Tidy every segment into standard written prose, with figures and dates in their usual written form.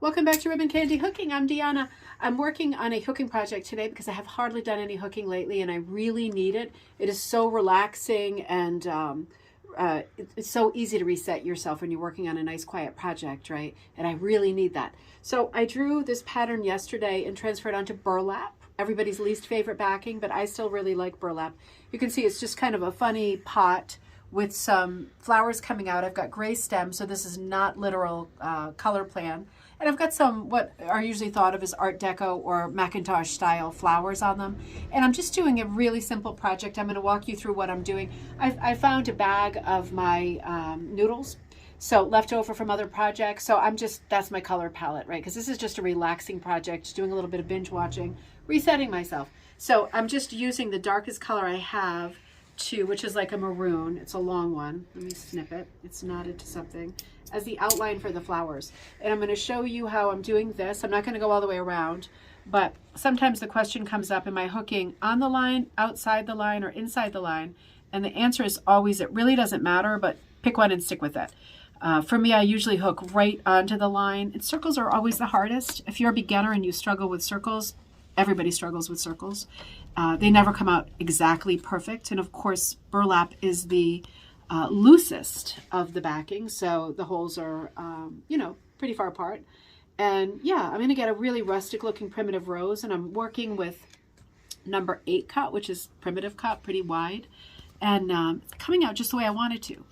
Welcome back to Ribbon Candy Hooking. I'm Deanna. I'm working on a hooking project today because I have hardly done any hooking lately and I really need it. It is so relaxing and it's so easy to reset yourself when you're working on a nice quiet project, right? And I really need that. So I drew this pattern yesterday and transferred onto burlap, everybody's least favorite backing, but I still really like burlap. You can see it's just kind of a funny pot with some flowers coming out. I've got gray stems, so this is not literal color plan. And I've got some what are usually thought of as Art Deco or Macintosh style flowers on them. And I'm just doing a really simple project. I'm going to walk you through what I'm doing. I found a bag of my noodles, so left over from other projects. So that's my color palette, right? Because this is just a relaxing project, doing a little bit of binge watching, resetting myself. So I'm just using the darkest color I have, which is like a maroon. It's a long one. Let me snip it. It's knotted to something, as the outline for the flowers. And I'm going to show you how I'm doing this. I'm not going to go all the way around, but sometimes the question comes up, am I hooking on the line, outside the line, or inside the line? And the answer is always, it really doesn't matter, but pick one and stick with it. For me, I usually hook right onto the line. And circles are always the hardest. If you're a beginner and you struggle with circles, everybody struggles with circles. They never come out exactly perfect. And of course, burlap is the loosest of the backing, so the holes are, pretty far apart. And yeah, I'm going to get a really rustic looking primitive rose, and I'm working with number 8 cut, which is primitive cut, pretty wide, and it's coming out just the way I wanted to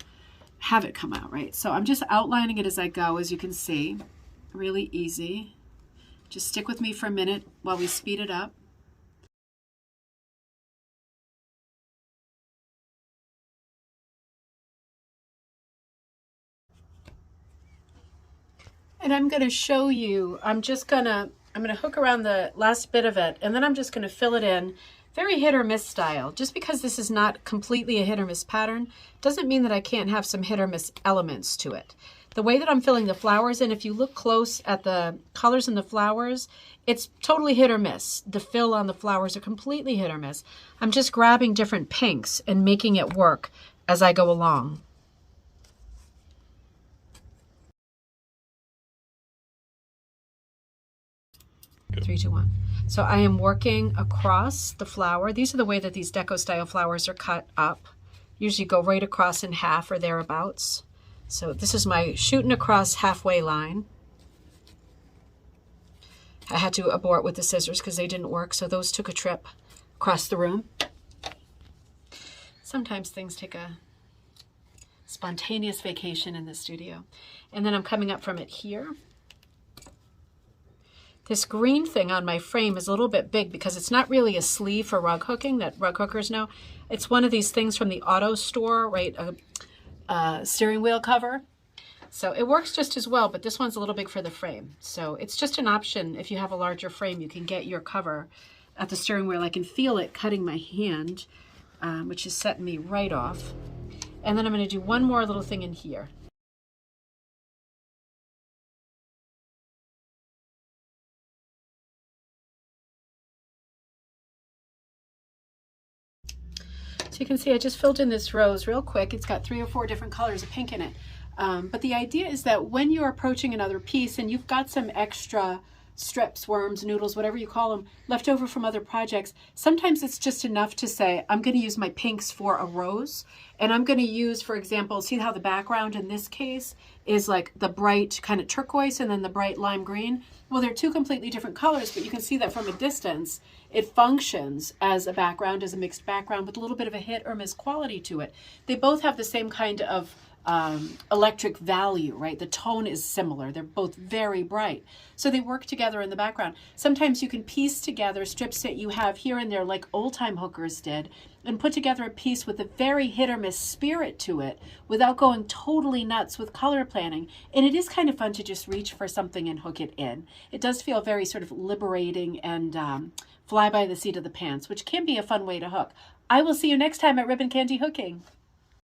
have it come out, right? So I'm just outlining it as I go, as you can see, really easy. Just stick with me for a minute while we speed it up. And I'm going to show you, I'm going to hook around the last bit of it, and then I'm just going to fill it in very hit or miss style. Just because this is not completely a hit or miss pattern doesn't mean that I can't have some hit or miss elements to it. The way that I'm filling the flowers in, if you look close at the colors in the flowers, it's totally hit or miss. The fill on the flowers are completely hit or miss. I'm just grabbing different pinks and making it work as I go along. 3, 2, 1. So I am working across the flower. These are the way that these deco style flowers are cut up. Usually go right across in half or thereabouts. So this is my shooting across halfway line. I had to abort with the scissors because they didn't work, so those took a trip across the room. Sometimes things take a spontaneous vacation in the studio. And then I'm coming up from it here. This green thing on my frame is a little bit big because it's not really a sleeve for rug hooking that rug hookers know. It's one of these things from the auto store, right? A steering wheel cover. So it works just as well, but this one's a little big for the frame. So it's just an option. If you have a larger frame, you can get your cover at the steering wheel. I can feel it cutting my hand, which is setting me right off. And then I'm going to do one more little thing in here. So you can see I just filled in this rose real quick. It's got 3 or 4 different colors of pink in it. But the idea is that when you're approaching another piece and you've got some extra strips, worms, noodles, whatever you call them, left over from other projects, sometimes it's just enough to say, I'm going to use my pinks for a rose. And I'm going to use, for example, see how the background in this case is like the bright kind of turquoise and then the bright lime green? Well, they're 2 completely different colors, but you can see that from a distance, it functions as a background, as a mixed background with a little bit of a hit or miss quality to it. They both have the same kind of electric value, right? The tone is similar. They're both very bright. So they work together in the background. Sometimes you can piece together strips that you have here and there like old-time hookers did and put together a piece with a very hit or miss spirit to it without going totally nuts with color planning. And it is kind of fun to just reach for something and hook it in. It does feel very sort of liberating and fly by the seat of the pants, which can be a fun way to hook. I will see you next time at Ribbon Candy Hooking.